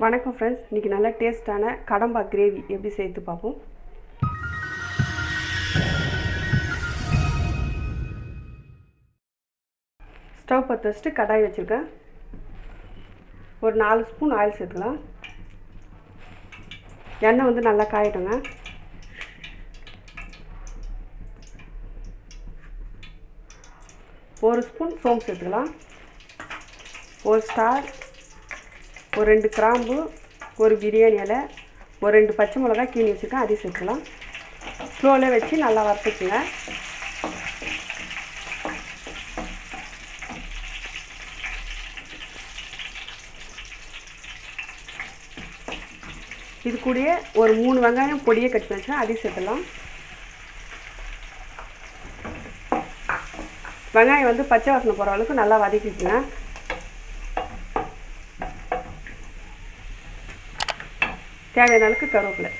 வணக்கம் ஃப்ரெண்ட்ஸ், இன்றைக்கி நல்ல டேஸ்ட்டான கடம்பா கிரேவி எப்படி செய்து பார்ப்போம். ஸ்டவ் பற்ற வச்சுட்டு கடாய் வச்சுருக்கேன். ஒரு 4 ஸ்பூன் ஆயில் சேர்த்துக்கலாம். எண்ணெய் வந்து நல்லா காயட்டுங்க. ஒரு ஸ்பூன் சோம்பு சேர்த்துக்கலாம். ஒரு ஸ்டார், ஒரு 2 கிராம்பு, ஒரு பிரியாணி இலை, ஒரு 2 பச்சை மிளகாய் கீழே வச்சுருக்கேன், அதையும் சேர்த்துக்கலாம். ஸ்லோவில் வச்சு நல்லா வறுத்துக்குங்க. இது கூடயே ஒரு 3 வெங்காயம் பொடியை கட் பண்ணி வச்சுருக்கேன், அதையும் சேர்த்துக்கலாம். வெங்காயம் வந்து பச்சை வாசனை போகிற அளவுக்கு நல்லா வதக்கிக்குங்க. தேவையான அளவுக்கு கருவேப்பிலை.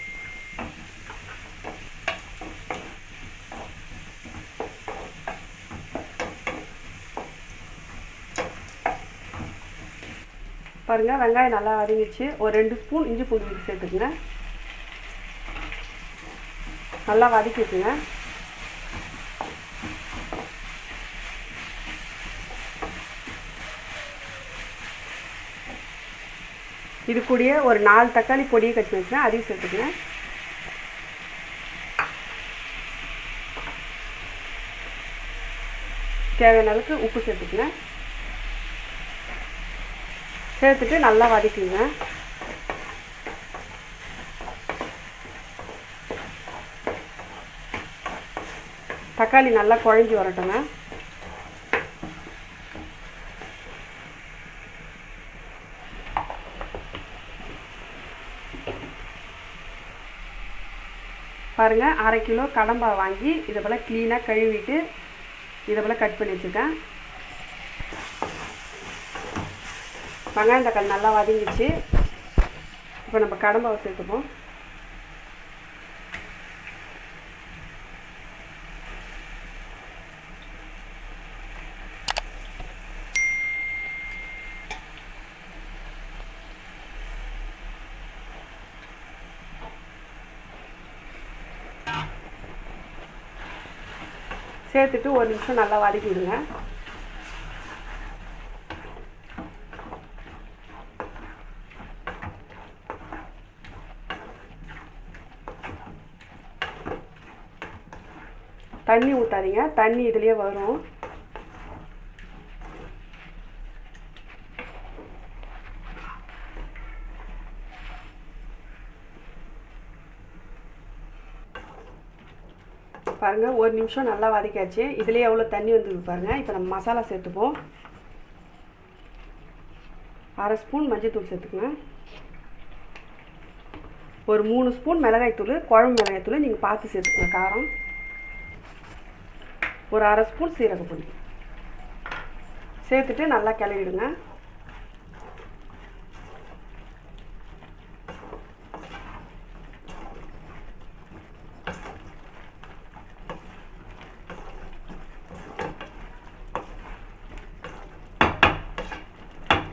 பாருங்கள், வெங்காயம் நல்லா வதங்கிச்சு. ஒரு 2 ஸ்பூன் இஞ்சி பூண்டு சேர்த்துக்குங்க. நல்லா வதக்கிக்குங்க. இது கூடயே ஒரு 4 தக்காளி பொடியை கட் பண்ணி வச்சுருக்கேன், அதையும் சேர்த்துக்குங்க. தேவையான அளவுக்கு உப்பு சேர்த்துக்குங்க. சேர்த்துட்டு நல்லா வதக்குங்க. தக்காளி நல்லா குழஞ்சி வரட்டுங்க. பாருங்கள், 1/2 கிலோ கடம்பா வாங்கி இதை போல் க்ளீனாக கழுவிட்டு இதை போல் கட் பண்ணி வச்சுருக்கேன். வெங்காயம் தக்காளி நல்லா வதங்கிச்சு. இப்போ நம்ம கடம்பாவை சேர்த்துப்போம். சேர்த்துட்டு ஒரு நிமிஷம் நல்லா வதக்கி விடுங்க. தண்ணி ஊற்றாதீங்க, தண்ணி இதுலேயே வரும். பாருங்கள், ஒரு நிமிஷம் நல்லா வதக்காச்சு. இதுலேயே எவ்வளோ தண்ணி வந்துருக்கு பாருங்கள். இப்போ நம்ம மசாலா சேர்த்துப்போம். 1/2 ஸ்பூன் மஞ்சள்தூள் சேர்த்துக்குங்க. ஒரு 3 ஸ்பூன் மிளகாய்த்தூள், குழம்பு மிளகாய்த்தூள் நீங்கள் பார்த்து சேர்த்துக்கோங்க காரம். ஒரு 1/2 ஸ்பூன் சீரகப்பொடி சேர்த்துட்டு நல்லா கிளறிடுங்க.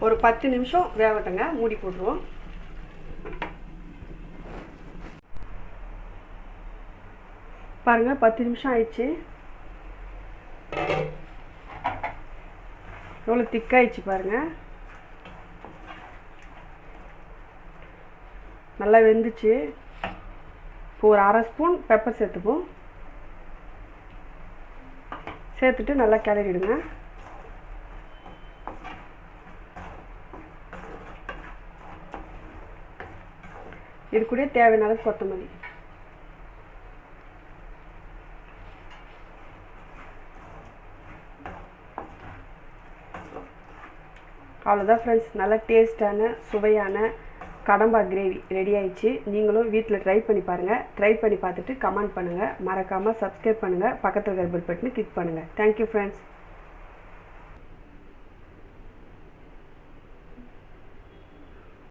ஒரு 10 நிமிஷம் வேகட்டுங்க, மூடி போட்டுருவோம். பாருங்கள், 10 நிமிஷம் ஆயிடுச்சு. எவ்வளோ திக்காயிடுச்சு பாருங்கள். நல்லா வெந்துச்சு. இப்போ ஒரு 1/2 ஸ்பூன் பெப்பர் சேர்த்துப்போம். சேர்த்துட்டு நல்லா கிளறிடுங்க. இது கூட தேவையான அளவு கொத்தமல்லி. அவ்வளோதான் ஃப்ரெண்ட்ஸ், நல்ல டேஸ்டான சுவையான கடம்பா கிரேவி ரெடி ஆயிடுச்சு. நீங்களும் வீட்டில் ட்ரை பண்ணி பாருங்கள். ட்ரை பண்ணி பார்த்துட்டு கமெண்ட் பண்ணுங்கள். மறக்காமல் சப்ஸ்கிரைப் பண்ணுங்கள். பக்கத்தில் இருக்கிற பெல் பட்டனை கிளிக் பண்ணுங்கள். Thank you friends.